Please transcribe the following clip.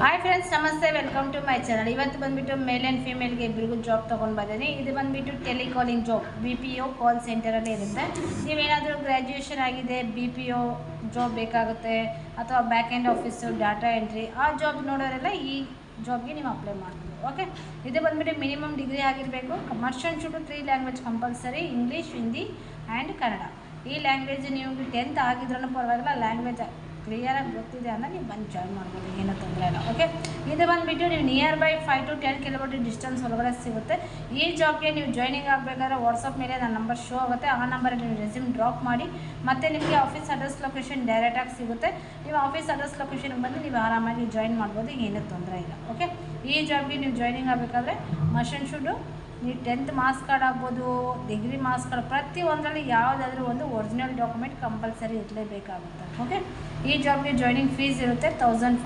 Hi friends, ನಮಸ್ತೆ. Welcome to my channel. ಇವತ್ತು ಬಂದುಬಿಟ್ಟು ಮೇಲ್ ಆ್ಯಂಡ್ ಫೀಮೇಲ್ಗೆ ಇಬ್ಬರಿಗೂ ಜಾಬ್ ತೊಗೊಂಡು ಬಂದಿದ್ದೀನಿ. ಇದು ಬಂದುಬಿಟ್ಟು ಟೆಲಿಕಾಲಿಂಗ್ ಜಾಬ್, BPO ಕಾಲ್ ಸೆಂಟರಲ್ಲಿ ಇರುತ್ತೆ. ನೀವೇನಾದರೂ ಗ್ರ್ಯಾಜುಯೇಷನ್ ಆಗಿದೆ, BPO ಜಾಬ್ ಬೇಕಾಗುತ್ತೆ, ಅಥವಾ back and office, data entry, ಆ ಜಾಬ್ ನೋಡೋರೆಲ್ಲ ಈ ಜಾಬ್ಗೆ ನೀವು ಅಪ್ಲೈ ಮಾಡ್ಬೋದು. ಓಕೆ, ಇದು ಬಂದುಬಿಟ್ಟು ಮಿನಿಮಮ್ ಡಿಗ್ರಿ ಆಗಿರಬೇಕು. ಕಮರ್ಷಿಯಲ್ ಶುಡು 3 language compulsory: English, Hindi and Kannada. ಈ ಲ್ಯಾಂಗ್ವೇಜ್ ನೀವು 10th ಆಗಿದ್ರೂ ಪರವಾಗಿಲ್ಲ, ಲ್ಯಾಂಗ್ವೇಜ್ ಕ್ಲಿಯರಾಗಿ ಗೊತ್ತಿದೆ ಅಂದರೆ ನೀವು ಬಂದು ಜಾಯ್ನ್ ಮಾಡ್ಬೋದು, ಏನೂ ತೊಂದರೆ ಇಲ್ಲ. ಓಕೆ, ಇದು ಬಂದುಬಿಟ್ಟು ನೀವು near by 5 to 10 kilometre distance ಒಳಗಡೆ ಸಿಗುತ್ತೆ. ಈ ಜಾಬ್ಗೆ ನೀವು ಜಾಯ್ನಿಂಗ್ ಆಗಬೇಕಾದ್ರೆ ವಾಟ್ಸಪ್ ಮೇಲೆ ನನ್ನ ನಂಬರ್ ಶೋ ಆಗುತ್ತೆ. ಆ ನಂಬರಲ್ಲಿ ನೀವು ರೆಸ್ಯೂಮ್ ಡ್ರಾಪ್ ಮಾಡಿ, ಮತ್ತು ನಿಮಗೆ ಆಫೀಸ್ ಅಡ್ರೆಸ್ ಲೊಕೇಶನ್ ಡೈರೆಕ್ಟಾಗಿ ಸಿಗುತ್ತೆ. ನೀವು ಆಫೀಸ್ ಅಡ್ರೆಸ್ ಲೊಕೇಶನ್ಗೆ ಬಂದು ನೀವು ಆರಾಮಾಗಿ ಜಾಯ್ನ್ ಮಾಡ್ಬೋದು, ಏನೂ ತೊಂದರೆ ಇಲ್ಲ. ಓಕೆ, ಈ ಜಾಬ್ಗೆ ನೀವು ಜಾಯ್ನಿಂಗ್ ಆಗಬೇಕಾದ್ರೆ ಮಷನ್ ಶುಡ್ಡು ನೀವು 10th ಮಾರ್ಕ್ಸ್ ಕಾರ್ಡ್ ಆಗ್ಬೋದು, ಡಿಗ್ರಿ ಮಾರ್ಕ್ಸ್ ಕಾರ್ಡ್, ಪ್ರತಿಯೊಂದರಲ್ಲಿ ಯಾವುದಾದ್ರೂ ಒಂದು ಒರಿಜಿನಲ್ ಡಾಕ್ಯುಮೆಂಟ್ ಕಂಪಲ್ಸರಿ ಇರಲೇಬೇಕಾಗುತ್ತೆ. ಓಕೆ, ಈ ಜಾಬ್ಗೆ ಜಾಯ್ನಿಂಗ್ ಫೀಸ್ ಇರುತ್ತೆ 1000